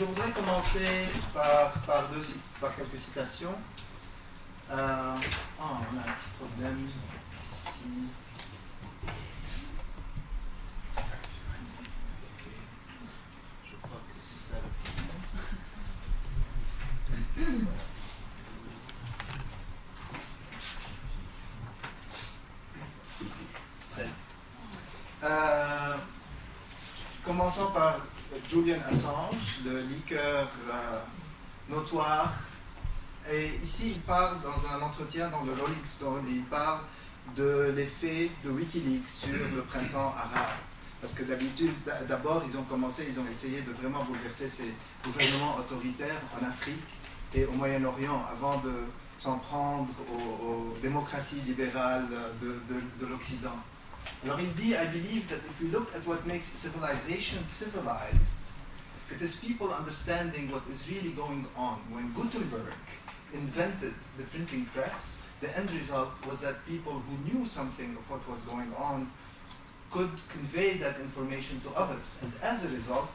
je voudrais commencer par quelques citations. On a un petit problème ici. Je crois que c'est ça le problème. Commençons par Julian Assange, le leaker notoire. Et ici, il parle dans un entretien dans le Rolling Stone, il parle de l'effet de Wikileaks sur le printemps arabe. Parce que d'habitude, d'abord, ils ont essayé de vraiment bouleverser ces gouvernements autoritaires en Afrique et au Moyen-Orient avant de s'en prendre aux démocraties libérales de l'Occident. Alors il dit, I believe that if we look at what makes civilization civilized, it is people understanding what is really going on. When Gutenberg invented the printing press, the end result was that people who knew something of what was going on could convey that information to others. And as a result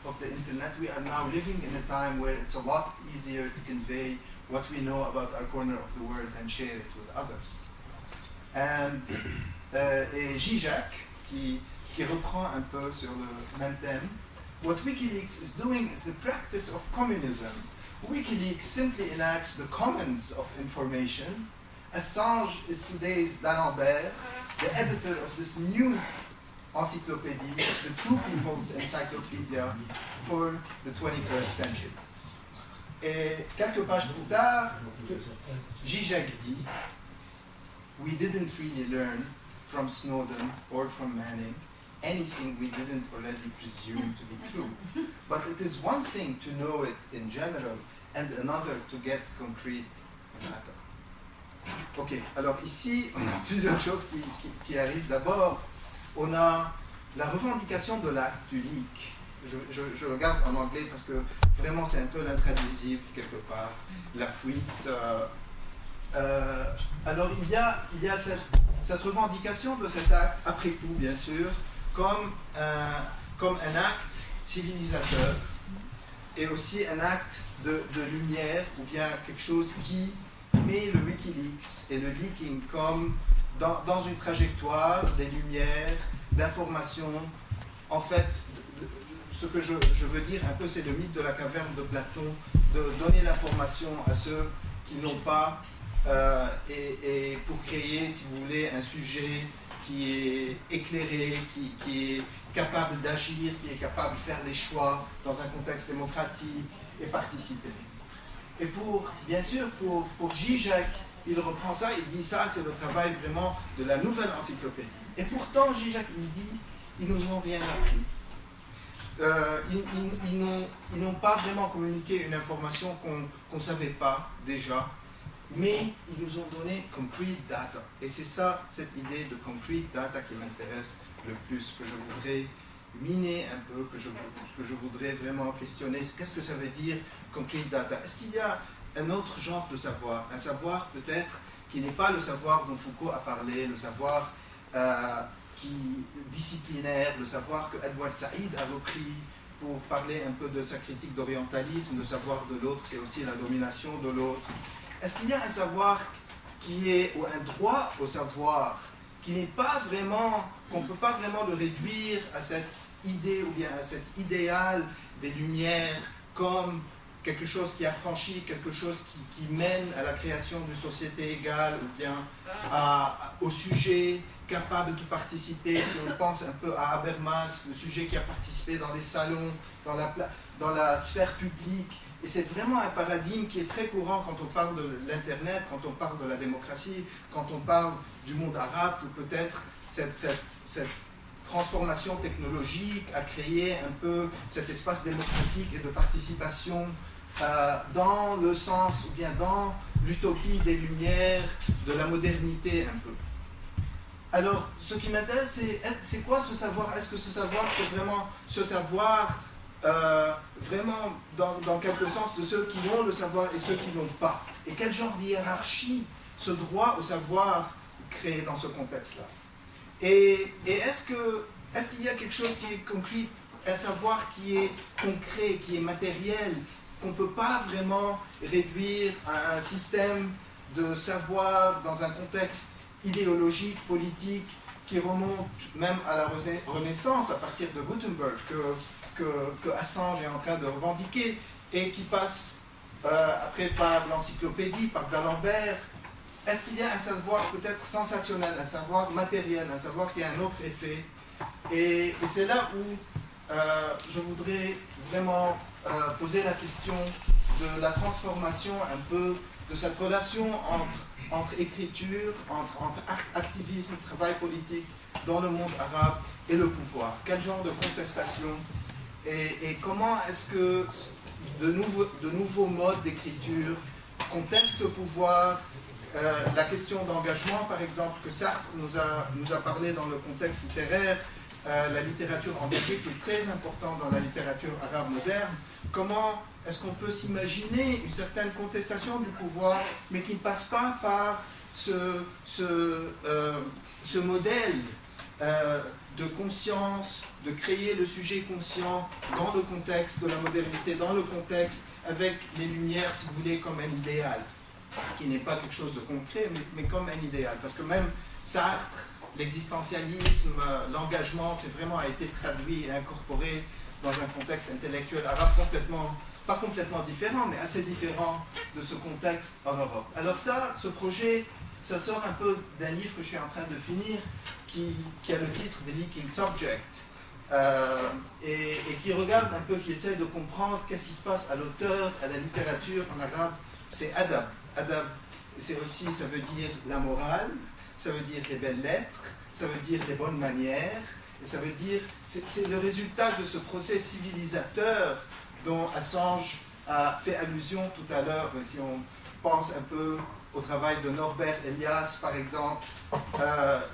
of the internet, we are now living in a time where it's a lot easier to convey what we know about our corner of the world and share it with others. And et Zizek, qui reprend un peu sur le même thème, what WikiLeaks is doing is the practice of communism. WikiLeaks simply enacts the commons of information. Assange is today's D'Alembert, the editor of this new encyclopedia, the True People's Encyclopedia for the 21st century. Et quelques pages plus tard, Zizek dit, we didn't really learn from Snowden or from Manning anything we didn't already presume to be true. But it is one thing to know it in general and another to get concrete data. Ok, alors ici, on a plusieurs choses qui arrivent. D'abord, on a la revendication de l'acte du leak. Je regarde en anglais parce que vraiment c'est un peu l'intraduisible quelque part, la fuite. Alors il y a cette revendication de cet acte, après tout bien sûr, comme un acte civilisateur et aussi un acte de lumière ou bien quelque chose qui met le Wikileaks et le leaking comme dans une trajectoire des lumières, d'informations. En fait, ce que je veux dire un peu, c'est le mythe de la caverne de Platon, de donner l'information à ceux qui n'ont pas, et pour créer, si vous voulez, un sujet qui est éclairé, qui est capable d'agir, qui est capable de faire des choix dans un contexte démocratique et participer. Et bien sûr, pour Zizek, il reprend ça, il dit ça, c'est le travail vraiment de la nouvelle encyclopédie. Et pourtant, Zizek, il dit, ils nous ont rien appris. Ils n'ont pas vraiment communiqué une information qu'on ne savait pas déjà, mais ils nous ont donné concrete data. Et c'est ça, cette idée de concrete data qui m'intéresse le plus, que je voudrais miner un peu, que je voudrais vraiment questionner. Qu'est-ce que ça veut dire concrete data? Est-ce qu'il y a un autre genre de savoir? Un savoir peut-être qui n'est pas le savoir dont Foucault a parlé, le savoir disciplinaire, le savoir que Edward Said a repris pour parler un peu de sa critique d'orientalisme. Le savoir de l'autre, c'est aussi la domination de l'autre. Est-ce qu'il y a un savoir ou un droit au savoir qui n'est pas vraiment, qu'on ne peut pas vraiment le réduire à cette idée ou bien à cet idéal des Lumières comme quelque chose qui affranchit, quelque chose qui mène à la création d'une société égale ou bien au sujet capable de participer? Si on pense un peu à Habermas, le sujet qui a participé dans les salons, dans la sphère publique. Et c'est vraiment un paradigme qui est très courant quand on parle de l'Internet, quand on parle de la démocratie, quand on parle du monde arabe, ou peut-être cette transformation technologique a créé un peu cet espace démocratique et de participation dans le sens, ou bien dans l'utopie des Lumières, de la modernité un peu. Alors, ce qui m'intéresse, c'est quoi ce savoir? Est-ce que ce savoir, c'est vraiment ce savoir vraiment dans quelque sens de ceux qui ont le savoir et ceux qui n'ont pas? Et quel genre d'hiérarchie ce droit au savoir crée dans ce contexte-là? Et est-ce qu'il y a quelque chose qui est concret un savoir qui est concret, qui est matériel, qu'on ne peut pas vraiment réduire à un système de savoir dans un contexte idéologique, politique, qui remonte même à la Renaissance, à partir de Gutenberg, que Assange est en train de revendiquer, et qui passe après par l'encyclopédie, par d'Alembert. Est-ce qu'il y a un savoir peut-être sensationnel, un savoir matériel, un savoir qui a un autre effet? Et c'est là où je voudrais vraiment poser la question de la transformation un peu de cette relation entre écriture, entre activisme, travail politique dans le monde arabe et le pouvoir. Quel genre de contestation et comment est-ce que de nouveaux modes d'écriture contestent le pouvoir? La question d'engagement, par exemple, que Sartre nous a parlé dans le contexte littéraire, la littérature engagée qui est très importante dans la littérature arabe moderne. Comment est-ce qu'on peut s'imaginer une certaine contestation du pouvoir, mais qui ne passe pas par ce modèle de conscience, de créer le sujet conscient dans le contexte de la modernité, dans le contexte avec les Lumières, si vous voulez, comme un idéal, qui n'est pas quelque chose de concret, mais comme un idéal. Parce que même Sartre, l'existentialisme, l'engagement, c'est vraiment a été traduit et incorporé dans un contexte intellectuel arabe pas complètement différent, mais assez différent de ce contexte en Europe. Alors ça, ce projet, ça sort un peu d'un livre que je suis en train de finir, qui a le titre The Leaking Subject, et qui regarde un peu, qui essaie de comprendre qu'est-ce qui se passe à l'auteur, à la littérature en arabe. C'est adab. Adab, c'est aussi, ça veut dire la morale, ça veut dire les belles lettres, ça veut dire les bonnes manières, et ça veut dire, c'est le résultat de ce procès civilisateur dont Assange a fait allusion tout à l'heure. Si on pense un peu au travail de Norbert Elias, par exemple,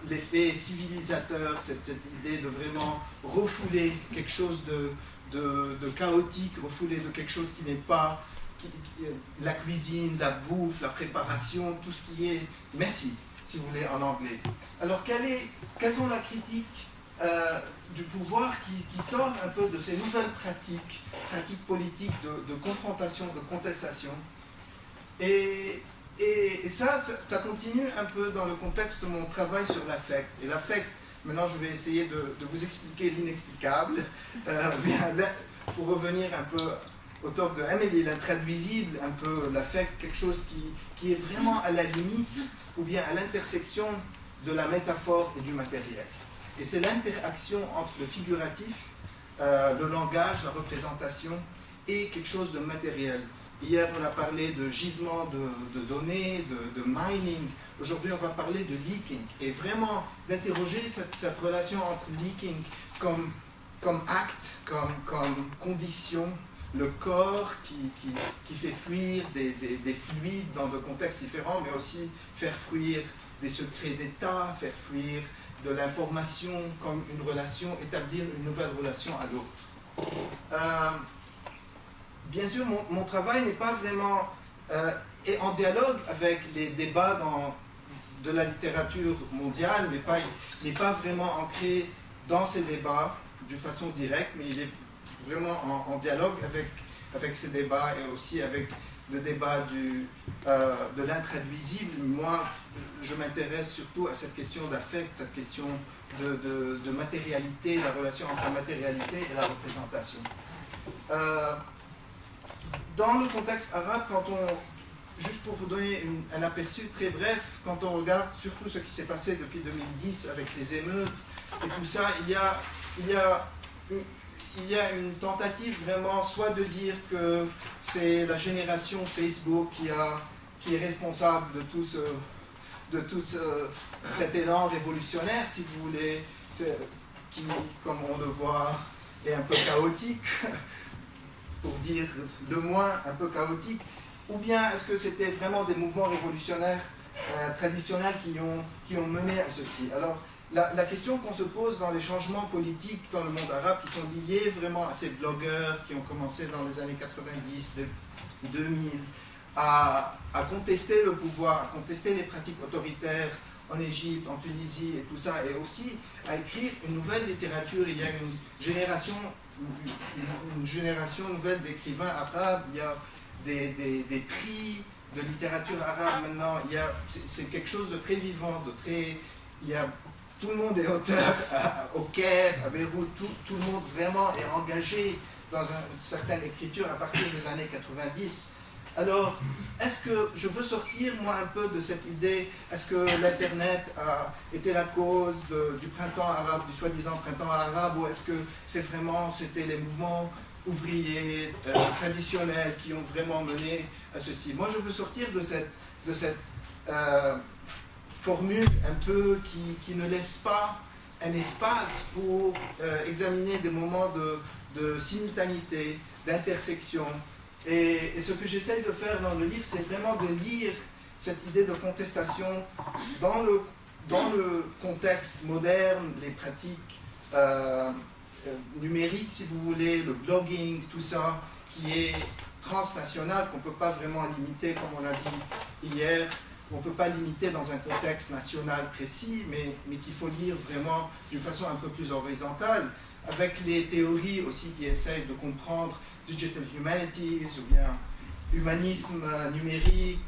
l'effet civilisateur, cette idée de vraiment refouler quelque chose de chaotique, refouler de quelque chose qui n'est pas la cuisine, la bouffe, la préparation, tout ce qui est messy, si vous voulez, en anglais. Alors, quelles sont la critique du pouvoir qui sort un peu de ces nouvelles pratiques politiques de confrontation, de contestation? Et ça continue un peu dans le contexte de mon travail sur l'affect. Et l'affect, maintenant je vais essayer de vous expliquer l'inexplicable, pour revenir un peu au top de Emily, l'intraduisible, un peu l'affect, quelque chose qui est vraiment à la limite ou bien à l'intersection de la métaphore et du matériel. Et c'est l'interaction entre le figuratif, le langage, la représentation et quelque chose de matériel. Hier, on a parlé de gisement de données, de mining. Aujourd'hui, on va parler de leaking. Et vraiment d'interroger cette relation entre leaking comme acte, comme condition, le corps qui fait fuir des fluides dans de contextes différents, mais aussi faire fuir des secrets d'État, faire fuir de l'information comme une relation, établir une nouvelle relation à l'autre. Bien sûr, mon travail n'est pas vraiment est en dialogue avec les débats de la littérature mondiale, mais il n'est pas vraiment ancré dans ces débats de façon directe, mais il est vraiment en dialogue avec ces débats et aussi avec le débat de l'intraduisible. Moi, je m'intéresse surtout à cette question d'affect, cette question de matérialité, la relation entre la matérialité et la représentation. Dans le contexte arabe, juste pour vous donner un aperçu très bref, quand on regarde surtout ce qui s'est passé depuis 2010 avec les émeutes et tout ça, il y a une tentative vraiment soit de dire que c'est la génération Facebook qui est responsable de tout cet élan révolutionnaire, si vous voulez, qui, comme on le voit, est un peu chaotique, pour dire le moins un peu chaotique, ou bien est-ce que c'était vraiment des mouvements révolutionnaires traditionnels qui ont mené à ceci? Alors, la question qu'on se pose dans les changements politiques dans le monde arabe qui sont liés vraiment à ces blogueurs qui ont commencé dans les années 90, 2000, à contester le pouvoir, à contester les pratiques autoritaires en Égypte, en Tunisie et tout ça, et aussi à écrire une nouvelle littérature. Il y a une génération une génération nouvelle d'écrivains arabes, il y a des prix de littérature arabe maintenant, c'est quelque chose de très vivant, tout le monde est auteur au Caire, à Beyrouth, tout le monde vraiment est engagé dans une certaine écriture à partir des années 90. Alors, est-ce que je veux sortir, moi, un peu de cette idée, est-ce que l'Internet a été la cause du printemps arabe, du soi-disant printemps arabe, ou est-ce que c'était les mouvements ouvriers traditionnels qui ont vraiment mené à ceci? Moi, je veux sortir de cette formule un peu qui ne laisse pas un espace pour examiner des moments de simultanéité, d'intersection. Et ce que j'essaye de faire dans le livre, c'est vraiment de lire cette idée de contestation dans le contexte moderne, les pratiques numériques, si vous voulez, le blogging, tout ça, qui est transnational, qu'on ne peut pas vraiment limiter, comme on l'a dit hier, on ne peut pas limiter dans un contexte national précis, mais qu'il faut lire vraiment d'une façon un peu plus horizontale, avec les théories aussi qui essayent de comprendre Digital Humanities ou bien humanisme numérique,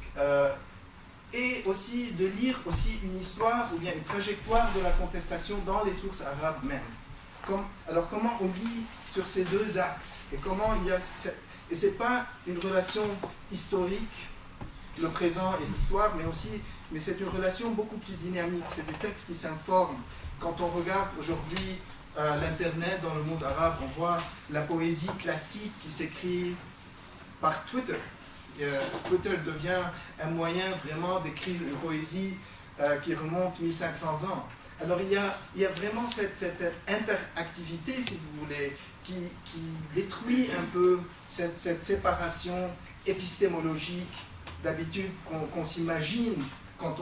et aussi de lire aussi une histoire ou bien une trajectoire de la contestation dans les sources arabes même. Alors comment on lit sur ces deux axes et comment il y a... Et ce n'est pas une relation historique, le présent et l'histoire, mais c'est une relation beaucoup plus dynamique. C'est des textes qui s'informent. Quand on regarde aujourd'hui l'Internet dans le monde arabe, on voit la poésie classique qui s'écrit par Twitter. Twitter devient un moyen vraiment d'écrire une poésie qui remonte 1500 ans. Alors il y a vraiment cette interactivité, si vous voulez, qui détruit un peu cette séparation épistémologique d'habitude qu'on s'imagine quand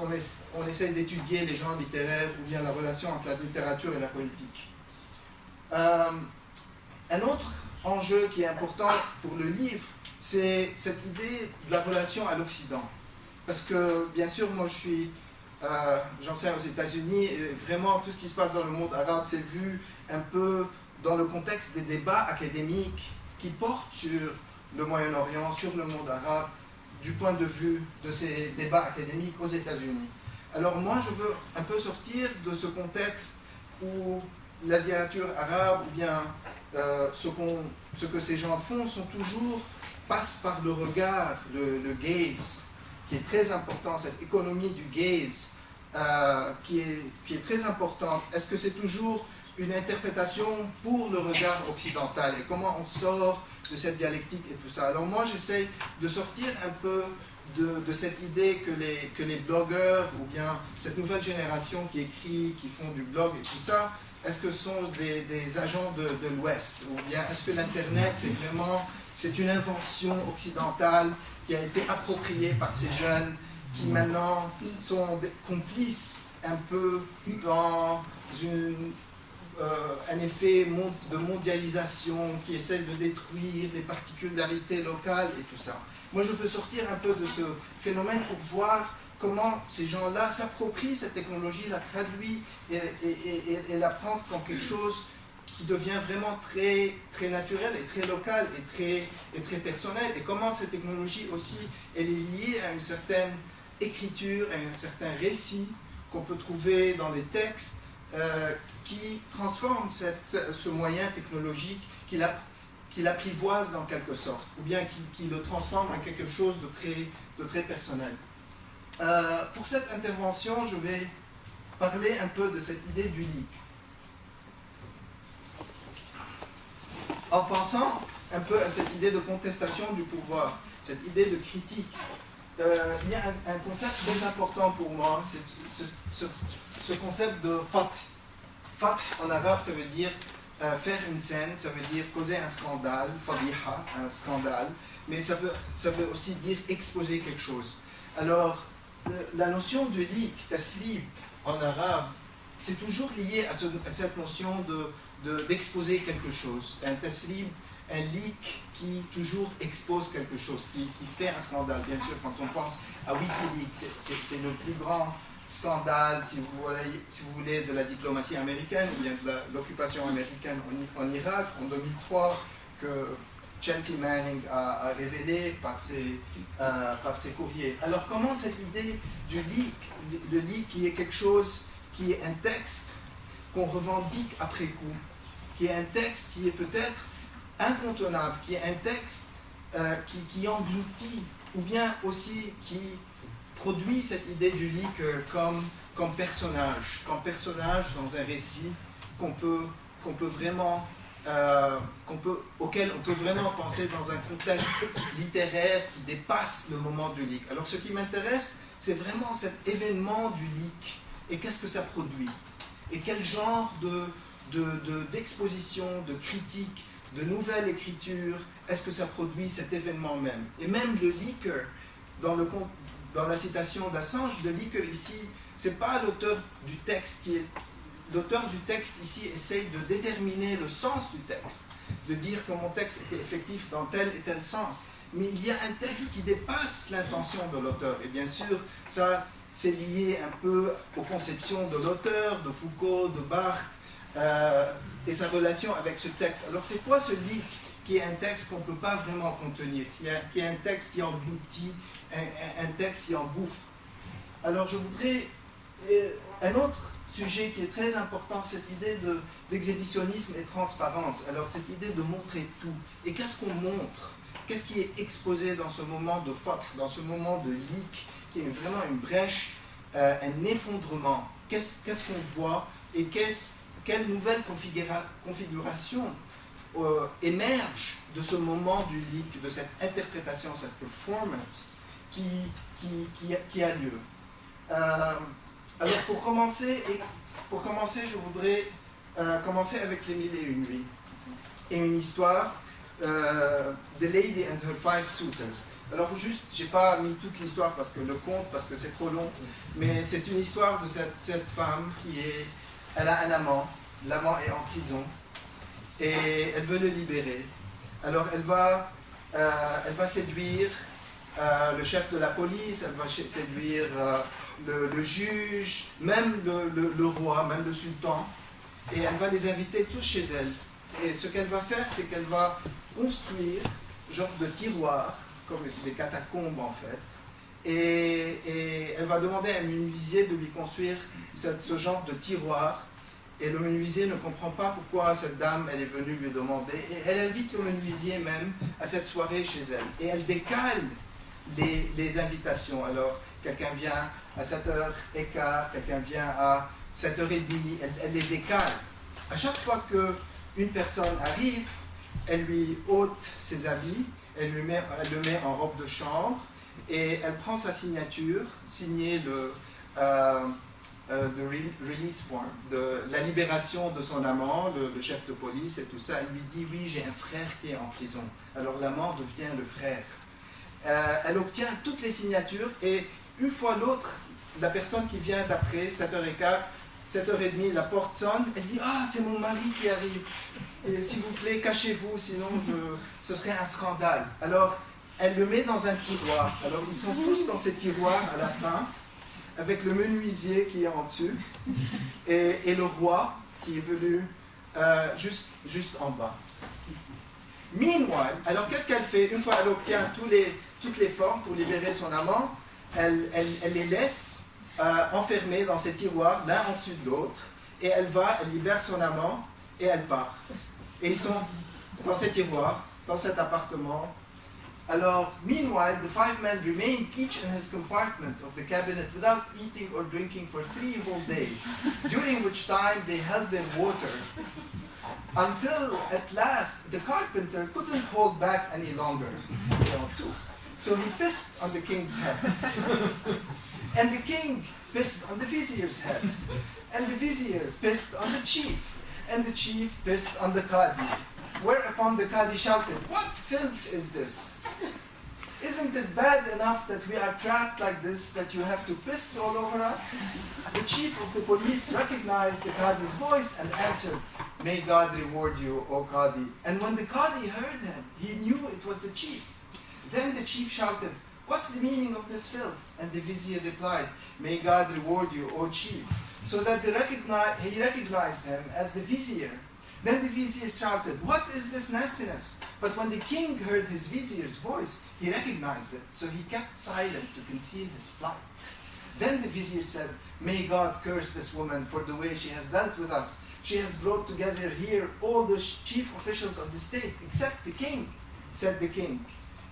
on essaie d'étudier les genres littéraires ou bien la relation entre la littérature et la politique. Un autre enjeu qui est important pour le livre, c'est cette idée de la relation à l'Occident. Parce que, bien sûr, moi j'enseigne aux États-Unis, et vraiment tout ce qui se passe dans le monde arabe, c'est vu un peu dans le contexte des débats académiques qui portent sur le Moyen-Orient, sur le monde arabe, du point de vue de ces débats académiques aux États-Unis. Alors moi, je veux un peu sortir de ce contexte où la littérature arabe, ou bien ce que ces gens font, passe par le regard, le gaze, qui est très important, cette économie du gaze, qui est très importante. Est-ce que c'est toujours une interprétation pour le regard occidental et comment on sort de cette dialectique et tout ça? Alors moi, j'essaie de sortir un peu de cette idée que les blogueurs ou bien cette nouvelle génération qui écrit, qui font du blog et tout ça, est-ce que ce sont des agents de l'Ouest? Ou bien est-ce que l'Internet, c'est une invention occidentale qui a été appropriée par ces jeunes qui maintenant sont complices un peu dans un effet de mondialisation qui essaie de détruire les particularités locales et tout ça. Moi, je veux sortir un peu de ce phénomène pour voir comment ces gens-là s'approprient cette technologie, la traduisent et la prennent comme quelque chose qui devient vraiment très, très naturel et très local et très personnel. Et comment cette technologie aussi, elle est liée à une certaine écriture, à un certain récit qu'on peut trouver dans des textes qui transforment ce moyen technologique, qui l'apprivoise en quelque sorte, ou bien qui le transforme en quelque chose de très personnel. Pour cette intervention, je vais parler un peu de cette idée du leak. En pensant un peu à cette idée de contestation du pouvoir, cette idée de critique, il y a un concept très important pour moi, c'est ce concept de fath. Fath en arabe, ça veut dire faire une scène, ça veut dire causer un scandale, fadiha, un scandale, mais ça veut aussi dire exposer quelque chose. Alors, la notion de leak, taslib, en arabe, c'est toujours lié à cette notion d'exposer quelque chose. Un taslib, un leak qui toujours expose quelque chose, qui fait un scandale. Bien sûr, quand on pense à Wikileaks, c'est le plus grand scandale, si vous voulez, de la diplomatie américaine ou bien de l'occupation américaine en Irak en 2003 que Chelsea Manning a révélé par ses courriers. Alors comment cette idée du leak, le leak qui est quelque chose, qui est un texte qu'on revendique après coup, qui est un texte qui est peut-être incontournable, qui est un texte qui engloutit, ou bien aussi qui produit cette idée du leak comme personnage dans un récit auquel on peut vraiment penser dans un contexte littéraire qui dépasse le moment du leak. Alors ce qui m'intéresse, c'est vraiment cet événement du leak et qu'est-ce que ça produit et quel genre d'exposition, de critique, de nouvelle écriture est-ce que ça produit cet événement même. Et même le leaker, dans la citation d'Assange, le leaker ici, c'est pas l'auteur du texte qui est... L'auteur du texte ici essaye de déterminer le sens du texte, de dire que mon texte était effectif dans tel et tel sens. Mais il y a un texte qui dépasse l'intention de l'auteur. Et bien sûr, ça, c'est lié un peu aux conceptions de l'auteur, de Foucault, de Barthes, et sa relation avec ce texte. Alors c'est quoi ce leak qui est un texte qu'on ne peut pas vraiment contenir, qui est un texte qui engloutit, un texte qui engouffre. Alors je voudrais... un autre sujet qui est très important, cette idée d'exhibitionnisme et transparence. Alors cette idée de montrer tout. Et qu'est-ce qu'on montre? Qu'est-ce qui est exposé dans ce moment de faute, dans ce moment de leak, qui est vraiment une brèche, un effondrement? Qu'est-ce qu'on voit et quelle nouvelle configuration émerge de ce moment du leak, de cette interprétation, cette performance qui a lieu. Alors pour commencer, je voudrais commencer avec les 1001 nuits et une histoire, The Lady and Her Five Suitors. Alors juste, j'ai pas mis toute l'histoire parce que c'est trop long, mais c'est une histoire de cette femme elle a un amant, l'amant est en prison et elle veut le libérer. Alors elle va séduire le chef de la police, elle va séduire le juge, même le roi, même le sultan, et elle va les inviter tous chez elle. Et ce qu'elle va faire, c'est qu'elle va construire un genre de tiroir, comme des catacombes en fait, et elle va demander à un menuisier de lui construire ce genre de tiroir, et le menuisier ne comprend pas pourquoi cette dame elle est venue lui demander, et elle invite le menuisier même à cette soirée chez elle, et elle décale les invitations. Alors, quelqu'un vient à 7h15, quelqu'un vient à 7h30, elle les décale. À chaque fois qu'une personne arrive, elle lui ôte ses habits, elle le met en robe de chambre, et elle prend sa signature, signée de release form, de la libération de son amant, le chef de police et tout ça. Elle lui dit, oui, j'ai un frère qui est en prison. Alors l'amant devient le frère. Elle obtient toutes les signatures et une fois l'autre, la personne qui vient d'après, 7h15, 7h30, la porte sonne, elle dit « Ah, c'est mon mari qui arrive, et s'il vous plaît, cachez-vous, sinon ce serait un scandale. » Alors, elle le met dans un tiroir. Alors, ils sont tous dans ces tiroirs à la fin, avec le menuisier qui est en dessus, et le roi qui est venu juste en bas. Meanwhile, alors qu'est-ce qu'elle fait? Une fois qu'elle obtient toutes les formes pour libérer son amant, elle les laisse enfermés dans ces tiroirs, l'un en dessus de l'autre, et elle libère son amant, et elle part. Et ils sont dans ces tiroirs, dans cet appartement. Alors, meanwhile, the 5 men remain each in his compartment of the cabinet without eating or drinking for 3 whole days, during which time they held their water. Until at last the carpenter couldn't hold back any longer. So he pissed on the king's head. And the king pissed on the vizier's head. And the vizier pissed on the chief. And the chief pissed on the Qadi. Whereupon the Qadi shouted, "What filth is this? Isn't it bad enough that we are trapped like this, that you have to piss all over us?" The chief of the police recognized the Qadi's voice and answered, "May God reward you, O Qadi." And when the Qadi heard him, he knew it was the chief. Then the chief shouted, "What's the meaning of this filth?" And the vizier replied, "May God reward you, O chief." So that he recognized him as the vizier. Then the vizier shouted, "What is this nastiness?" But when the king heard his vizier's voice, he recognized it, so he kept silent to conceal his plight. Then the vizier said, "May God curse this woman for the way she has dealt with us. She has brought together here all the chief officials of the state, except the king." Said the king,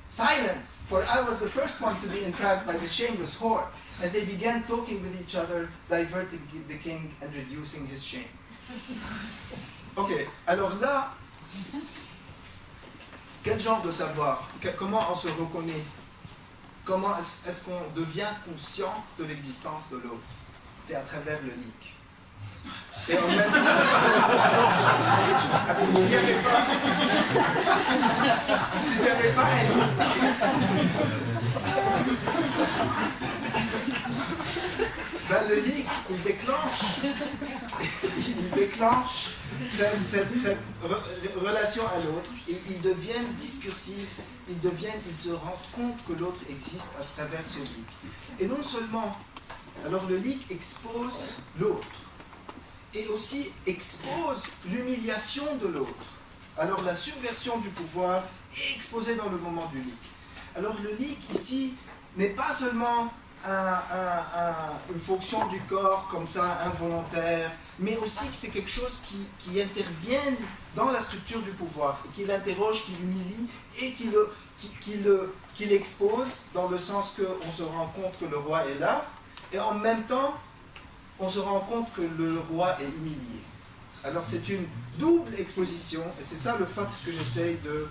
"Silence, for I was the first one to be entrapped by the shameless whore." And they began talking with each other, diverting the king and reducing his shame. Ok, alors là, quel genre de savoir? Comment on se reconnaît? Comment est-ce qu'on devient conscient de l'existence de l'autre? C'est à travers le leak. Et en même temps, s'il n'y avait pas un leak, ben le leak, il déclenche cette relation à l'autre, et ils deviennent discursifs, ils se rendent compte que l'autre existe à travers ce leak. Et non seulement, alors le leak expose l'autre, et aussi expose l'humiliation de l'autre. Alors la subversion du pouvoir est exposée dans le moment du leak. Alors le leak ici n'est pas seulement une fonction du corps comme ça, involontaire, mais aussi que c'est quelque chose qui intervient dans la structure du pouvoir, et qui l'interroge, qui l'humilie, et qui l'expose dans le sens qu'on se rend compte que le roi est là, et en même temps, on se rend compte que le roi est humilié. Alors c'est une double exposition, et c'est ça le fait que j'essaye de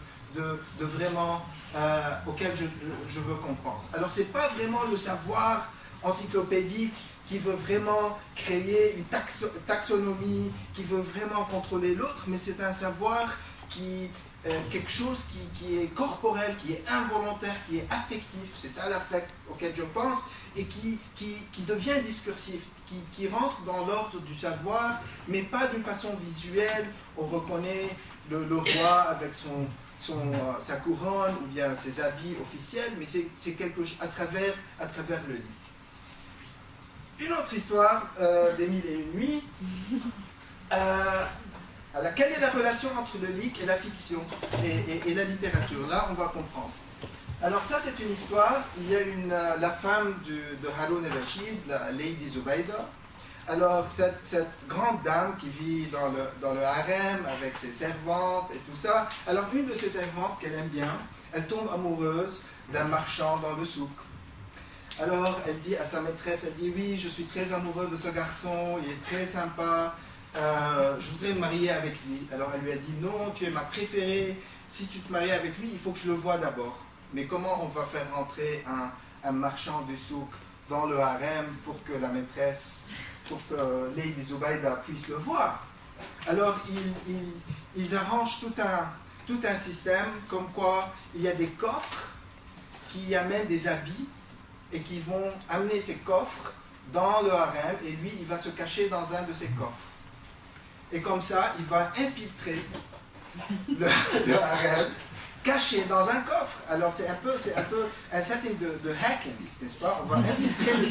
vraiment, auquel je veux qu'on pense. Alors c'est pas vraiment le savoir encyclopédique qui veut vraiment créer une taxonomie, qui veut vraiment contrôler l'autre, mais c'est un savoir quelque chose qui est corporel, qui est involontaire, qui est affectif, c'est ça l'affect auquel je pense, et qui devient discursif, qui rentre dans l'ordre du savoir, mais pas d'une façon visuelle. On reconnaît le roi avec sa couronne ou bien ses habits officiels, mais c'est quelque chose à travers le lit. Une autre histoire des Mille et une nuits. Alors, quelle est la relation entre le leak et la fiction et la littérature? Là, on va comprendre. Alors ça, c'est une histoire. Il y a la femme de Haroun el-Rachid, la Lady Zubayda. Alors, cette grande dame qui vit dans le harem avec ses servantes et tout ça. Alors, une de ses servantes qu'elle aime bien, elle tombe amoureuse d'un marchand dans le souk. Alors, elle dit à sa maîtresse, elle dit, oui, je suis très amoureuse de ce garçon, il est très sympa, je voudrais me marier avec lui. Alors, elle lui a dit, non, tu es ma préférée, si tu te maries avec lui, il faut que je le voie d'abord. Mais comment on va faire rentrer un marchand du souk dans le harem pour que la maîtresse, pour que Lady Zubayda puisse le voir? Alors, ils arrangent tout un système comme quoi il y a des coffres qui amènent des habits et qui vont amener ces coffres dans le harem, et lui, il va se cacher dans un de ces coffres. Et comme ça, il va infiltrer le harem, caché dans un coffre. Alors c'est un peu un setting de hacking, n'est-ce pas? On va infiltrer le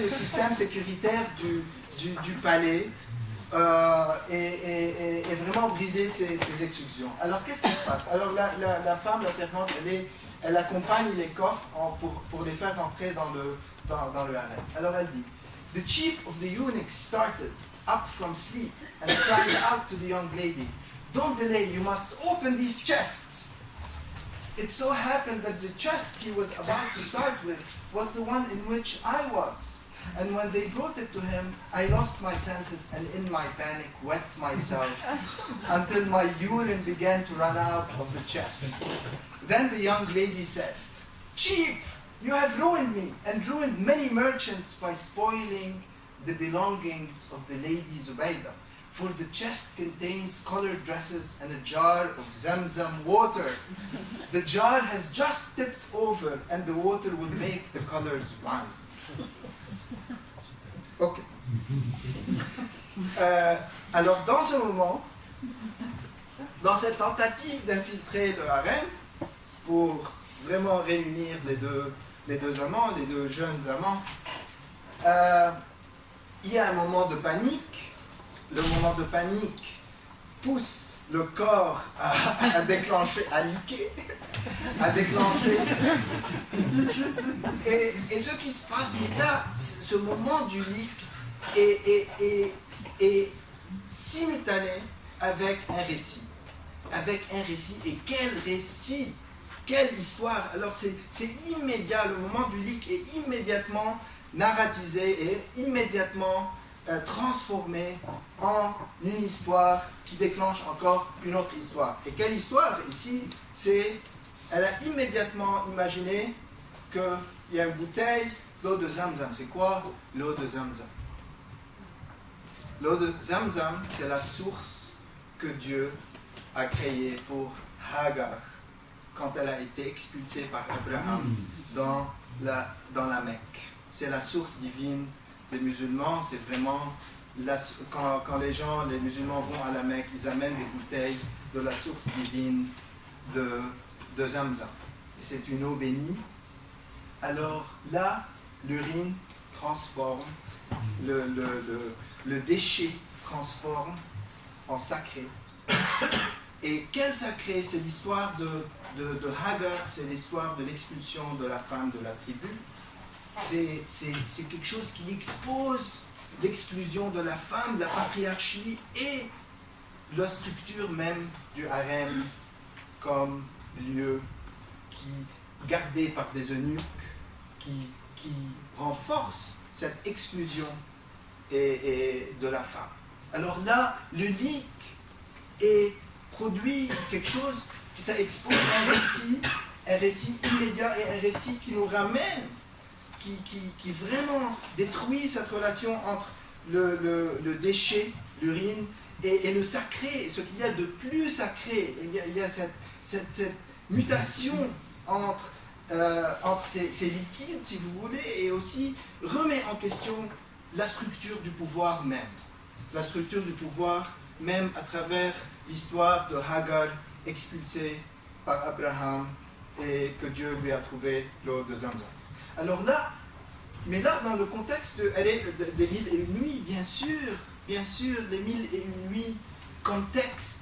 système sécuritaire du palais et vraiment briser ses exécutions. Alors qu'est-ce qui se passe? Alors la femme, la servante, elle accompagne les coffres pour les faire entrer dans le harem. Alors elle dit, "The chief of the eunuchs started up from sleep and cried out to the young lady, 'Don't delay, you must open these chests.' It so happened that the chest he was about to start with was the one in which I was. And when they brought it to him, I lost my senses and in my panic wet myself until my urine began to run out of the chest. Then the young lady said, 'Chief, you have ruined me and ruined many merchants by spoiling the belongings of the Lady Zubayda. For the chest contains colored dresses and a jar of Zamzam water. The jar has just tipped over and the water will make the colors run.'" Ok. Alors dans ce moment, dans cette tentative d'infiltrer le harem pour vraiment réunir les deux amants, les deux jeunes amants. Il y a un moment de panique. Le moment de panique pousse le corps à déclencher, à liquer, à déclencher. Et ce qui se passe, là, ce moment du leak est simultané avec un récit. Avec un récit. Et quel récit! Quelle histoire! Alors c'est immédiat, le moment du leak est immédiatement narratisé et immédiatement transformé en une histoire qui déclenche encore une autre histoire. Et quelle histoire? Ici, elle a immédiatement imaginé qu'il y a une bouteille d'eau de Zamzam. C'est quoi l'eau de Zamzam? L'eau de Zamzam, c'est la source que Dieu a créée pour Hagar quand elle a été expulsée par Abraham dans la Mecque. C'est la source divine des musulmans. C'est vraiment, quand les musulmans vont à la Mecque, ils amènent des bouteilles de la source divine de Zamzam. Et c'est une eau bénie. Alors là, l'urine transforme, le déchet transforme en sacré. Et quel sacré? C'est l'histoire de Hagar, c'est l'histoire de l'expulsion de la femme de la tribu. C'est quelque chose qui expose l'exclusion de la femme, la patriarchie et la structure même du harem comme lieu gardé par des eunuques qui renforce cette exclusion et de la femme. Alors là, le leak produit quelque chose qui ça expose un récit immédiat et un récit qui nous ramène, qui vraiment détruit cette relation entre le déchet, l'urine, et le sacré, ce qu'il y a de plus sacré. Il y a cette mutation entre ces liquides, si vous voulez, et aussi remet en question la structure du pouvoir même. La structure du pouvoir même à travers l'histoire de Hagar expulsée par Abraham et que Dieu lui a trouvé l'eau de Zamzam. Alors là, mais là, dans le contexte des mille et une nuits, bien sûr, les mille et une nuits comme texte,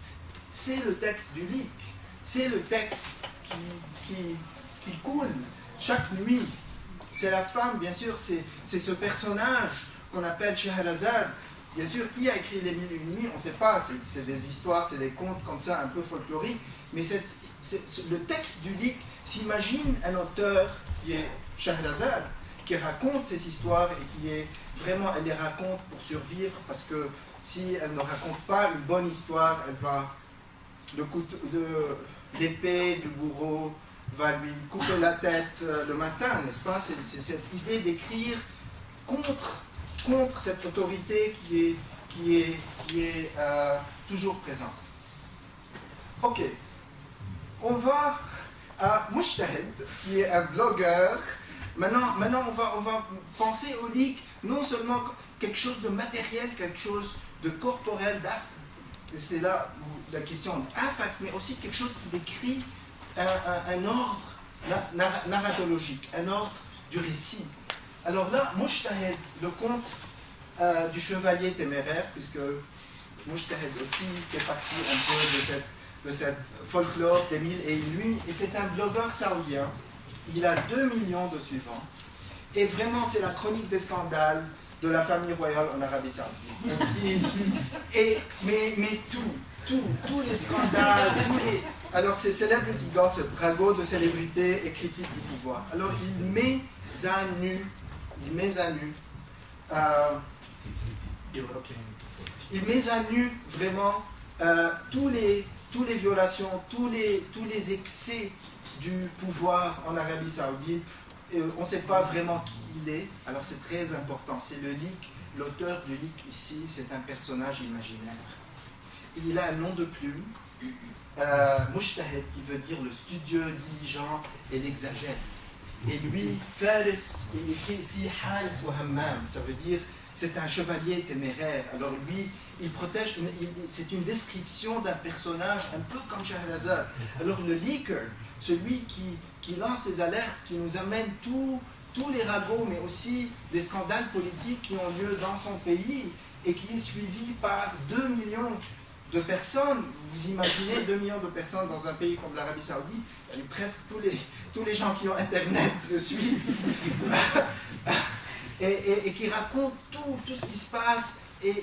c'est le texte du leak, c'est le texte qui coule chaque nuit. C'est la femme, bien sûr, c'est ce personnage qu'on appelle Scheherazade. Bien sûr, qui a écrit les mille et une nuits, on ne sait pas, c'est des histoires, c'est des contes comme ça, un peu folkloriques, mais le texte du leak s'imagine un auteur qui est Scheherazade, qui raconte ces histoires et qui est vraiment, elle les raconte pour survivre, parce que si elle ne raconte pas une bonne histoire, elle va, l'épée du bourreau va lui couper la tête le matin, n'est-ce pas? C'est cette idée d'écrire contre cette autorité qui est toujours présente. Ok, on va à Mujtahid, qui est un blogueur. Maintenant on va penser au leak, non seulement quelque chose de matériel, quelque chose de corporel, c'est là où la question d'impact, mais aussi quelque chose qui décrit un ordre narratologique, un ordre du récit. Alors là, Mujtahid, le conte du chevalier téméraire, puisque Mujtahid aussi fait partie un peu de cette folklore des mille et une nuits, et c'est un blogueur saoudien. Il a 2 millions de suivants, et vraiment c'est la chronique des scandales de la famille royale en Arabie Saoudite. Mais tous les scandales, alors c'est célèbre litigants, ce bragot de célébrité et critique du pouvoir. Alors il met à nu vraiment tous les violations, tous les excès du pouvoir en Arabie Saoudite. On ne sait pas vraiment qui il est, alors c'est très important. C'est le leak, l'auteur du leak ici, c'est un personnage imaginaire. Il a un nom de plume, Mujtahid, qui veut dire le studieux, diligent et l'exagète. Et lui, Faris, il écrit ici Haris wa Hammam, ça veut dire c'est un chevalier téméraire. Alors lui, il protège, c'est une description d'un personnage un peu comme Shahrazad. Alors le leaker, celui qui lance les alertes, qui nous amène tous les ragots, mais aussi des scandales politiques qui ont lieu dans son pays et qui est suivi par 2 millions de personnes. Vous imaginez 2 millions de personnes dans un pays comme l'Arabie Saoudite, presque tous les gens qui ont Internet le suivent et qui racontent tout ce qui se passe. Et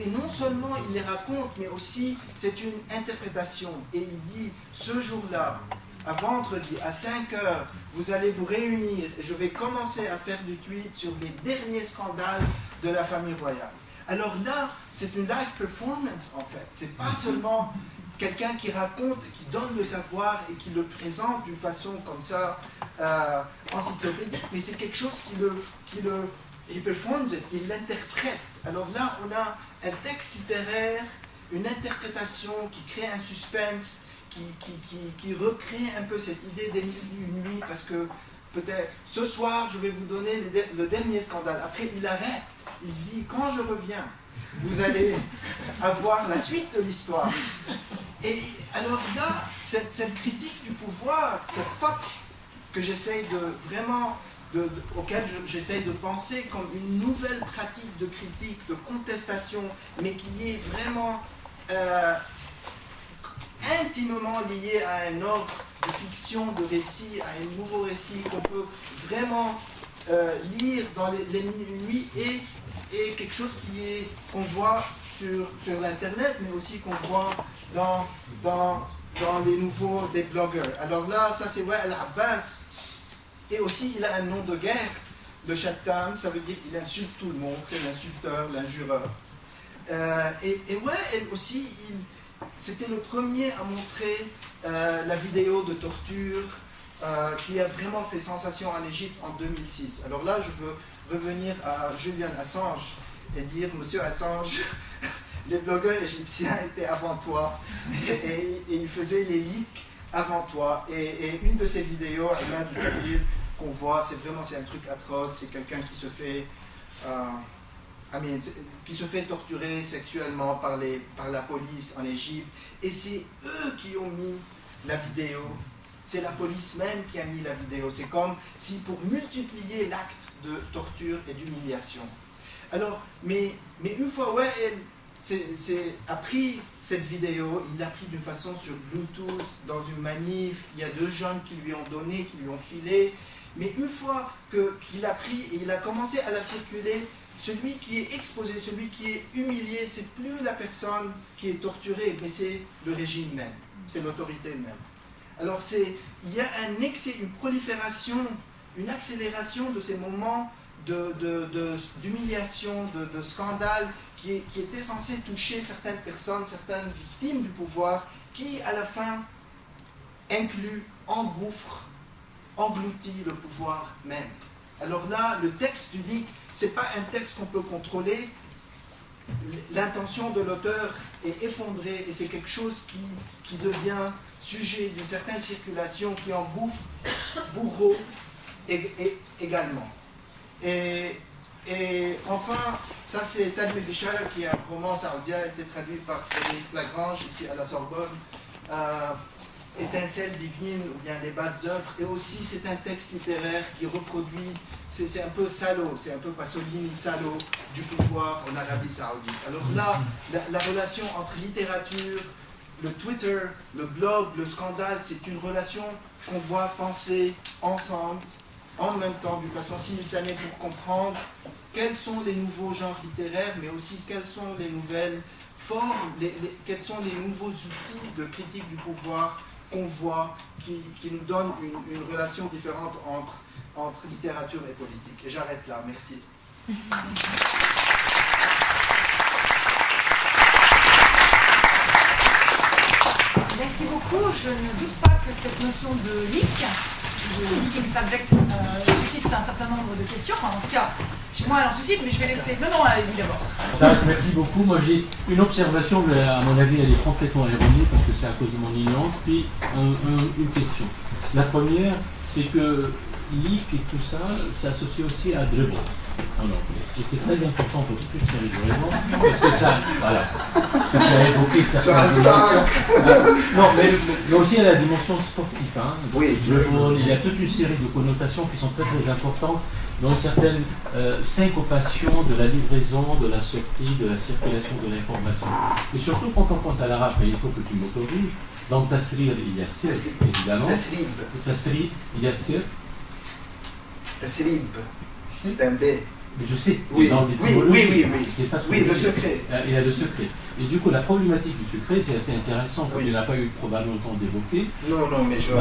non seulement il les raconte, mais aussi c'est une interprétation. Et il dit, ce jour-là, à vendredi, à 5 heures, vous allez vous réunir et je vais commencer à faire du tweet sur les derniers scandales de la famille royale. Alors là, c'est une live performance en fait. C'est pas seulement quelqu'un qui raconte, qui donne le savoir et qui le présente d'une façon comme ça encyclopédique, mais c'est quelque chose il performe, il l'interprète. Alors là, on a un texte littéraire, une interprétation qui crée un suspense, qui recrée un peu cette idée des mille et une nuits, parce que peut-être ce soir, je vais vous donner le dernier scandale. Après, il arrête, il dit, quand je reviens, vous allez avoir la suite de l'histoire. Et alors là, cette critique du pouvoir, cette faute que j'essaye de vraiment... auquel j'essaye de penser comme une nouvelle pratique de critique, de contestation, mais qui est vraiment intimement liée à un ordre de fiction, de récit, à un nouveau récit qu'on peut vraiment lire dans les nuits et quelque chose qu'on voit sur l'internet, mais aussi qu'on voit dans les nouveaux des blogueurs. Alors là, ça c'est Al-Abbas. Et aussi, il a un nom de guerre, le Shattam, ça veut dire qu'il insulte tout le monde, c'est l'insulteur, l'injureur. Et ouais, elle aussi, c'était le premier à montrer la vidéo de torture qui a vraiment fait sensation en Égypte en 2006. Alors là, je veux revenir à Julian Assange et dire, Monsieur Assange, les blogueurs égyptiens étaient avant toi et ils faisaient les leaks avant toi, et une de ces vidéos, Ahmad Kabir, qu'on voit, c'est un truc atroce, c'est quelqu'un qui se fait torturer sexuellement par la police en Égypte, et c'est eux qui ont mis la vidéo, c'est la police même qui a mis la vidéo, c'est comme si pour multiplier l'acte de torture et d'humiliation. Alors, mais une fois, a pris cette vidéo, il l'a pris d'une façon sur Bluetooth, dans une manif, il y a 2 jeunes qui lui ont donné, qui lui ont filé, mais une fois qu'il l'a pris et il a commencé à la circuler, celui qui est exposé, celui qui est humilié, c'est plus la personne qui est torturée, mais c'est le régime même, c'est l'autorité même. Alors il y a un excès, une prolifération, une accélération de ces moments d'humiliation, de scandale, qui était censé toucher certaines personnes, certaines victimes du pouvoir, qui à la fin engloutit le pouvoir même. Alors là, le texte du leak, ce n'est pas un texte qu'on peut contrôler, l'intention de l'auteur est effondrée et c'est quelque chose qui devient sujet d'une certaine circulation qui engouffre bourreau également. Et enfin, ça c'est Talmud Bishar, qui est un roman saoudien, a été traduit par Frédéric Lagrange, ici à la Sorbonne, Étincelle divine, ou bien les basses œuvres, et aussi c'est un texte littéraire qui reproduit, c'est un peu Salo, c'est un peu Pasolini Salo du pouvoir en Arabie Saoudite. Alors là, la relation entre littérature, le Twitter, le blog, le scandale, c'est une relation qu'on doit penser ensemble, en même temps, d'une façon simultanée, pour comprendre quels sont les nouveaux genres littéraires, mais aussi quelles sont les nouvelles formes, quels sont les nouveaux outils de critique du pouvoir qu'on voit, qui nous donnent une relation différente entre littérature et politique. Et j'arrête là, merci. Merci beaucoup. Je ne doute pas que cette notion de leak, de leaking subject, suscite un certain nombre de questions. Enfin, en tout cas, chez moi, elle en suscite, mais je vais laisser... Non, allez-y d'abord. Merci beaucoup. Moi, j'ai une observation, mais à mon avis, elle est complètement erronée, parce que c'est à cause de mon ignorance, puis une question. La première, c'est qu'il leak et tout ça, c'est associé aussi à dribble en anglais. Et c'est très important pour toute une série de raisons, parce que ça, voilà, parce que tu as évoqué certaines dimensions. Non, mais aussi il y a la dimension sportive. Hein. Oui. Il y a toute une série de connotations qui sont très très importantes, dont certaines syncopations de la livraison, de la sortie, de la circulation de l'information. Et surtout quand on pense à l'arabe, et il faut que tu m'autorises, dans le tasrir, il y a sir, évidemment. Tasrib. Le tasrib, il y a sir. Tasrib. C'est un B. Mais je sais, oui, dans oui. C'est ça, oui, le secret. Il y a le secret. Et du coup, la problématique du secret, c'est assez intéressant, parce qu'il n'a pas eu probablement le temps d'évoquer. Non, mais je...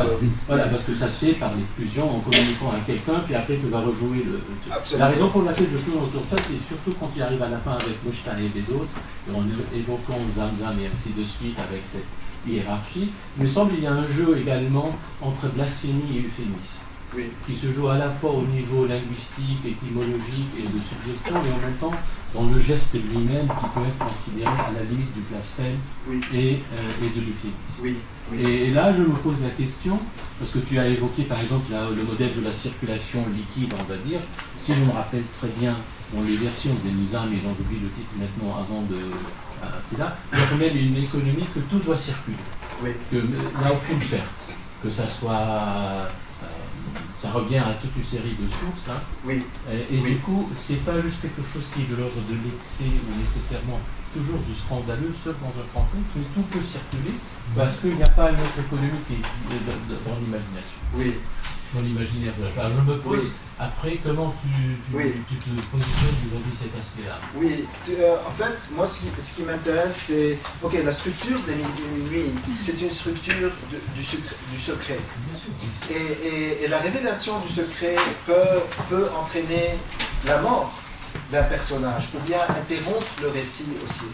Voilà, parce que ça se fait par l'exclusion, en communiquant avec quelqu'un, puis après tu vas rejouer le... Absolument. La raison pour laquelle je tourne autour de ça, c'est surtout quand il arrive à la fin avec Mujtahid et d'autres, et en évoquant Zamzam et ainsi de suite avec cette hiérarchie, il me semble qu'il y a un jeu également entre blasphémie et euphémisme. Oui. Qui se joue à la fois au niveau linguistique, étymologique et de suggestion, et en même temps dans le geste lui-même qui peut être considéré à la limite du blasphème et de l'euphémisme. Oui. Et là, je me pose la question, parce que tu as évoqué par exemple le modèle de la circulation liquide, on va dire. Si je me rappelle très bien, dans les versions des Nizam, et dont j'oublie le titre maintenant avant de... là, il y a une économie que tout doit circuler, qu'il n'y a aucune perte, que ça soit... ça revient à toute une série de sources. Hein. Et du coup, c'est pas juste quelque chose qui est de l'ordre de l'excès ou nécessairement toujours du scandaleux, sauf dans un contexte, mais tout peut circuler parce qu'il n'y a pas une autre économie qui est dans l'imagination. Oui. Dans l'imaginaire de la chose. Alors je me pose après comment tu te positionnes vis-à-vis cet aspect-là. Oui, en fait, moi ce qui m'intéresse, c'est la structure des minuit, c'est une structure du secret. Et la révélation du secret peut entraîner la mort d'un personnage ou bien interrompre le récit aussi.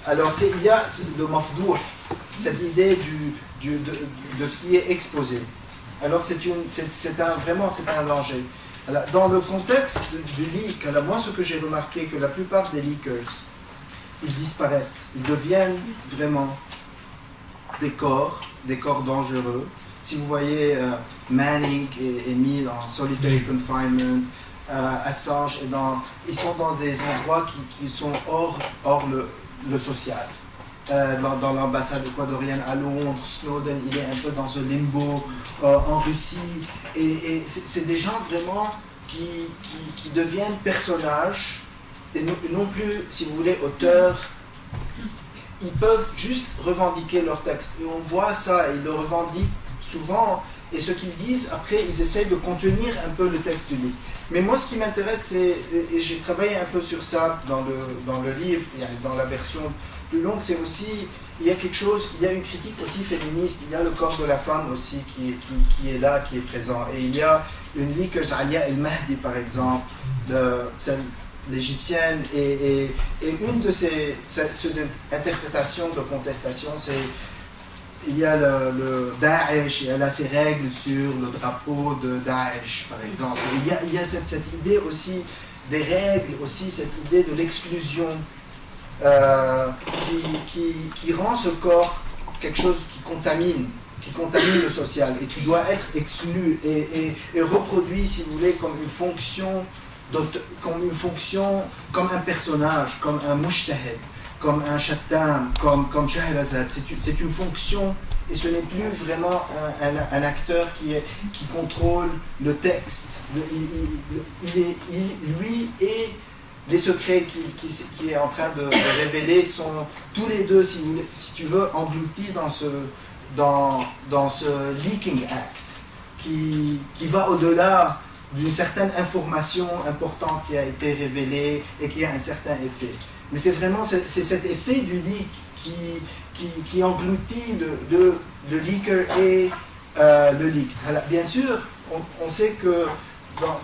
Alors il y a le mafdouh, cette idée de ce qui est exposé. Alors vraiment c'est un danger. Alors, dans le contexte du leak, alors moi ce que j'ai remarqué, que la plupart des leakers, ils disparaissent, ils deviennent vraiment des corps dangereux. Si vous voyez Manning est mis en solitary confinement, Assange ils sont dans des endroits qui sont hors le social. Dans l'ambassade équatorienne à Londres, Snowden, il est un peu dans ce limbo en Russie, et c'est des gens vraiment qui deviennent personnages, et non plus, si vous voulez, auteurs. Ils peuvent juste revendiquer leur texte, et on voit ça, ils le revendiquent souvent, et ce qu'ils disent, après, ils essayent de contenir un peu le texte du livre. Mais moi, ce qui m'intéresse, c'est, et j'ai travaillé un peu sur ça dans le livre, dans la version plus longue, c'est aussi, il y a une critique aussi féministe, il y a le corps de la femme aussi qui est là, qui est présent. Et il y a une leaker, Alia El Mahdi par exemple, l'égyptienne, et une de ces interprétations de contestation, c'est il y a le Daesh, et elle a ses règles sur le drapeau de Daesh par exemple. Et il y a cette idée aussi des règles, aussi cette idée de l'exclusion. Qui rend ce corps quelque chose qui contamine le social et qui doit être exclu et reproduit, si vous voulez, comme une fonction, comme un personnage, comme un mujtahid, comme un Chattam, comme Shahrazad. C'est une fonction, et ce n'est plus vraiment un acteur qui contrôle le texte. Lui et les secrets qui est en train de révéler sont tous les deux, si tu veux, engloutis dans ce Leaking Act qui va au-delà d'une certaine information importante qui a été révélée et qui a un certain effet. Mais c'est vraiment cet effet du leak qui engloutit le leaker et le leak. Alors, bien sûr, on sait que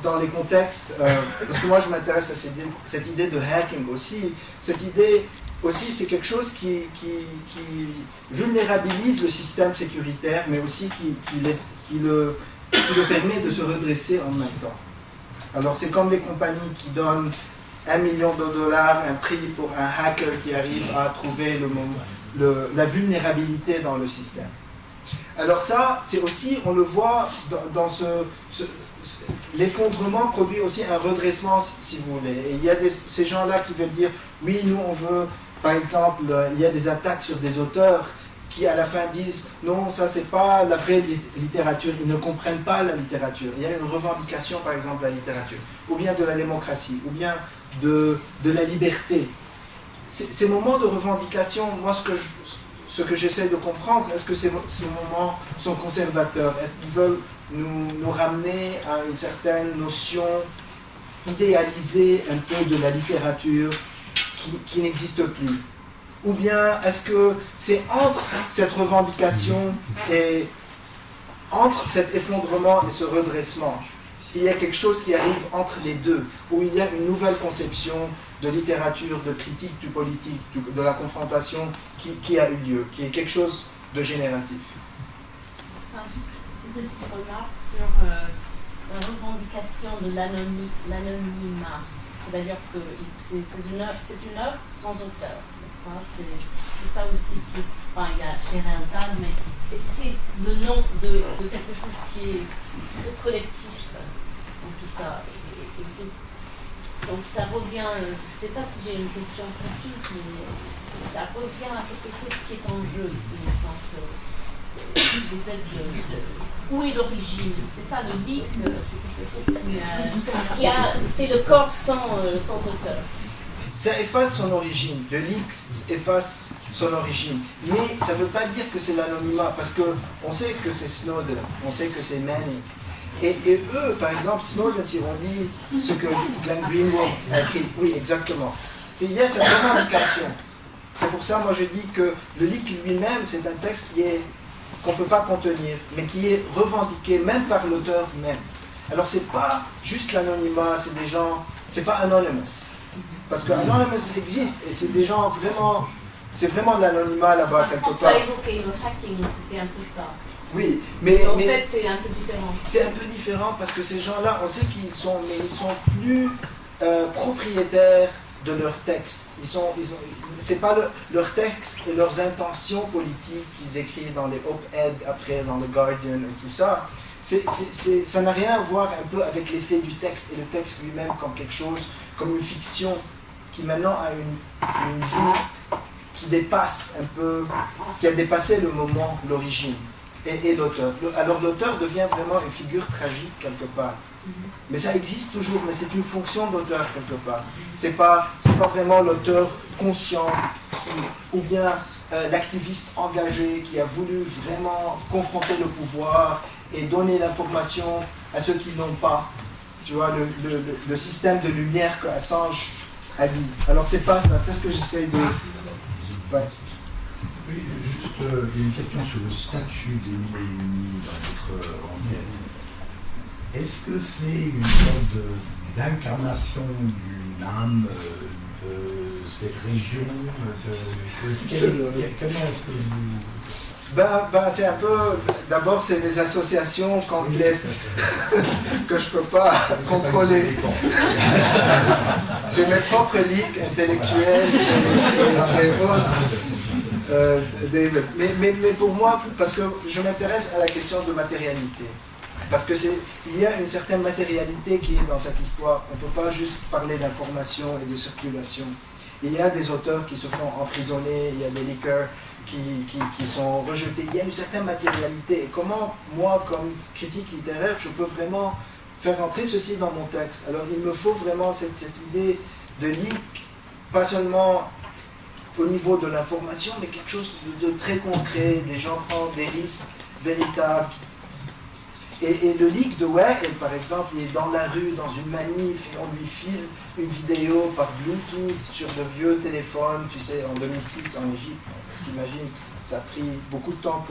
dans les contextes, parce que moi je m'intéresse à cette idée de hacking aussi, cette idée aussi c'est quelque chose qui vulnérabilise le système sécuritaire, mais aussi qui le permet de se redresser en même temps. Alors c'est comme les compagnies qui donnent $1 million, un prix pour un hacker qui arrive à trouver la vulnérabilité dans le système. Alors ça, c'est aussi, on le voit dans l'effondrement produit aussi un redressement, si vous voulez. Et il y a ces gens-là qui veulent dire, oui, nous on veut, par exemple, il y a des attaques sur des auteurs qui à la fin disent, non, ça c'est pas la vraie littérature, ils ne comprennent pas la littérature. Il y a une revendication, par exemple, de la littérature, ou bien de la démocratie, ou bien de la liberté. Ces moments de revendication, moi ce que j'essaie de comprendre, est-ce que ces moments sont conservateurs? Est-ce qu'ils veulent nous ramener à une certaine notion idéalisée un peu de la littérature qui n'existe plus? Ou bien est-ce que c'est entre cette revendication et entre cet effondrement et ce redressement, il y a quelque chose qui arrive entre les deux, où il y a une nouvelle conception de littérature, de critique du politique, de la confrontation qui a eu lieu, qui est quelque chose de génératif. Juste une petite remarque sur la revendication de l'anonymat. C'est-à-dire que c'est une œuvre sans auteur, n'est-ce pas? C'est ça aussi qui... Enfin, il y a Scheherazade, mais c'est le nom de quelque chose qui est plutôt collectif dans tout ça. Donc ça revient... je ne sais pas si j'ai une question précise, mais ça revient à quelque chose qui est en jeu ici, il me semble que c'est une espèce de où est l'origine? C'est ça, le leak, c'est quelque chose qui a c'est le corps sans auteur. Ça efface son origine, le leak efface son origine, mais ça ne veut pas dire que c'est l'anonymat, parce qu'on sait que c'est Snowden, on sait que c'est Manning. Et eux, par exemple, Snowden, si on lit ce que Glenn Greenwald a écrit, oui, exactement, il y a cette revendication. C'est pour ça, moi, je dis que le leak lui-même, c'est un texte qu'on ne peut pas contenir, mais qui est revendiqué même par l'auteur même. Alors, c'est pas juste l'anonymat, c'est des gens, c'est pas Anonymous. Parce que Anonymous existe, et c'est des gens vraiment, c'est vraiment l'anonymat là-bas, quelque part. On a évoqué le hacking, c'était un peu ça. Oui, mais en fait, c'est un peu différent. C'est un peu différent parce que ces gens-là, on sait qu'ils sont, mais ils sont plus propriétaires de leurs textes. C'est pas leurs textes et leurs intentions politiques qu'ils écrivent dans les op-ed, après dans le Guardian et tout ça. Ça n'a rien à voir un peu avec l'effet du texte et le texte lui-même comme quelque chose, comme une fiction qui maintenant a une vie qui dépasse un peu, qui a dépassé le moment, l'origine. Et l'auteur. Alors l'auteur devient vraiment une figure tragique quelque part. Mais ça existe toujours, mais c'est une fonction d'auteur quelque part. C'est pas vraiment l'auteur conscient ou bien l'activiste engagé qui a voulu vraiment confronter le pouvoir et donner l'information à ceux qui n'ont pas. Tu vois, le système de lumière que Assange a dit. Alors c'est pas ça, c'est ce que j'essaie de... Ouais. Oui, juste une question sur le statut des mille et une nuits dans votre enquête. Est-ce que c'est une sorte d'incarnation d'une âme de cette région? Comment est-ce que vous... c'est un peu... D'abord, c'est des associations complètes que je ne peux pas contrôler. C'est mes propres ligues intellectuelles et autres. David. Mais pour moi, parce que je m'intéresse à la question de matérialité. Parce qu'il y a une certaine matérialité qui est dans cette histoire. On ne peut pas juste parler d'information et de circulation. Il y a des auteurs qui se font emprisonner, il y a des leakers qui sont rejetés. Il y a une certaine matérialité. Et comment, moi, comme critique littéraire, je peux vraiment faire entrer ceci dans mon texte? Alors, il me faut vraiment cette idée de leak, pas seulement au niveau de l'information, mais quelque chose de très concret. Des gens prennent des risques véritables. Et le leak de Wael, par exemple, il est dans la rue, dans une manif, et on lui file une vidéo par Bluetooth sur de vieux téléphones, tu sais, en 2006 en Égypte. On s'imagine, ça a pris beaucoup de temps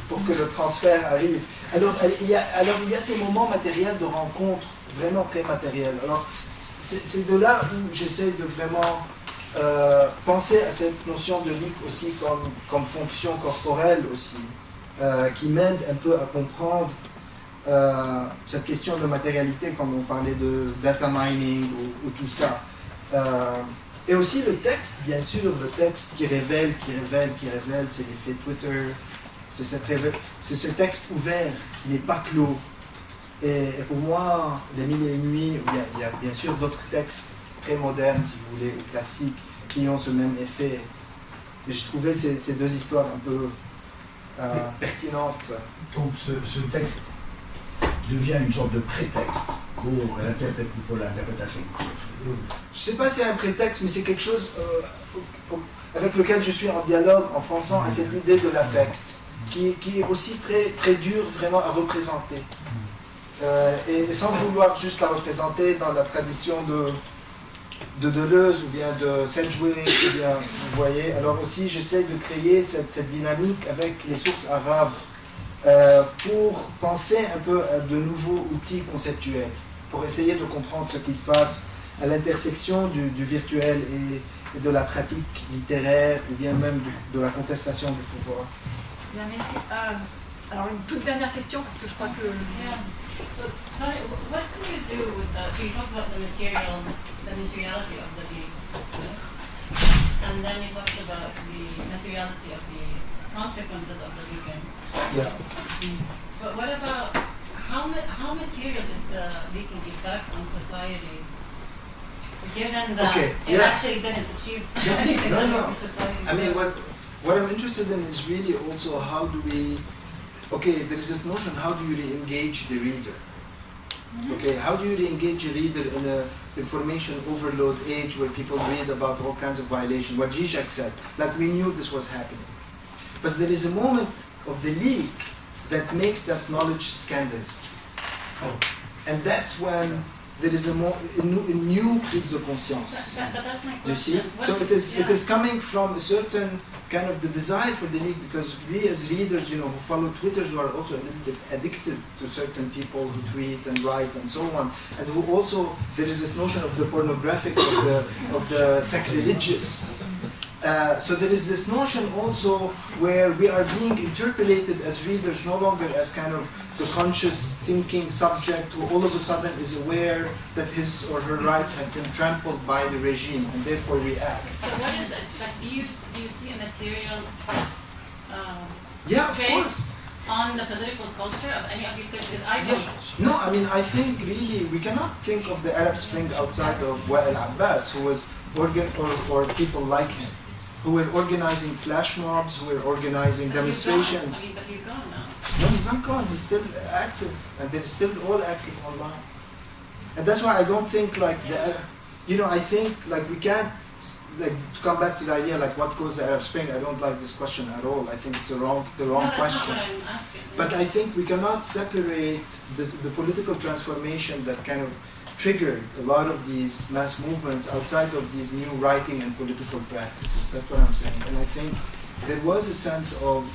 pour que le transfert arrive. Alors il y a ces moments matériels de rencontre, vraiment très matériels. Alors, c'est de là où j'essaie de vraiment penser à cette notion de leak aussi comme fonction corporelle aussi, qui m'aide un peu à comprendre cette question de matérialité, comme on parlait de data mining ou tout ça. Et aussi le texte, bien sûr, le texte qui révèle, c'est l'effet Twitter, C'est ce texte ouvert qui n'est pas clos. Et pour moi, Les Mille et Une Nuits, il y a bien sûr d'autres textes très modernes, si vous voulez, ou classiques, qui ont ce même effet. Mais je trouvais ces deux histoires un peu pertinentes. Donc ce texte devient une sorte de prétexte pour l'interprétation. Je ne sais pas si c'est un prétexte, mais c'est quelque chose avec lequel je suis en dialogue en pensant à cette idée de l'affect, qui est aussi très, très dur vraiment à représenter. Et sans vouloir juste la représenter dans la tradition de Deleuze ou bien de Sedgwick, ou bien, vous voyez, alors aussi j'essaie de créer cette dynamique avec les sources arabes pour penser un peu à de nouveaux outils conceptuels, pour essayer de comprendre ce qui se passe à l'intersection du virtuel et de la pratique littéraire, ou bien même de la contestation du pouvoir. Bien, merci. Alors une toute dernière question, parce que je crois que... Yeah. So, Tony, what can you do with so you talked about the materiality of the league, and then you talked about the materiality of the consequences of the league. Yeah. But what about how material is the leaking effect on society? Given that it actually didn't achieve anything in society. I mean, what I'm interested in is really also how do we... Okay, there is this notion, how do you re-engage the reader? Okay, how do you re-engage a reader in an information overload age where people read about all kinds of violations? What Zizek said, like we knew this was happening. But there is a moment of the leak that makes that knowledge scandalous. And that's when there is a new prise de conscience. But that's my question. Do you see? So it is coming from a certain kind of the desire for the leak, because we as readers, who follow Twitter, who are also a little bit addicted to certain people who tweet and write and so on, and who also, there is this notion of the pornographic, of the sacrilegious. So there is this notion also where we are being interpolated as readers no longer as kind of the conscious thinking subject who all of a sudden is aware that his or her rights have been trampled by the regime and therefore we act. So what is it? Like, do you see a material Yeah, of trace course. on the political culture of any of these things? Because I don't. No, I mean, I think really we cannot think of the Arab Spring outside of Wa'il Abbas, who was or people like him, who were organizing flash mobs, who were organizing demonstrations. But he's gone now. No, he's not gone. He's still active, and they're still all active online. And that's why I don't think like I think like we can't like to come back to the idea like what caused the Arab Spring. I don't like this question at all. I think it's the wrong That's question. not what I'm asking. But I think we cannot separate the political transformation that kind of triggered a lot of these mass movements outside of these new writing and political practices. That's what I'm saying. And I think there was a sense of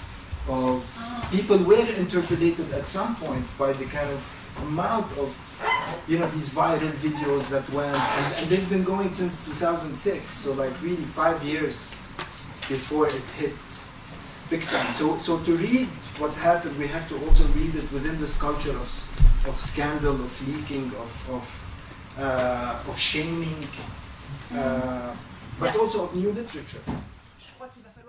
people were interpolated at some point by the kind of amount of these viral videos that went, and they've been going since 2006, so like really 5 years before it hit big time. So to read what happened, we have to also read it within this culture of scandal, of leaking, of shaming, but also of new literature. Je crois qu'il va falloir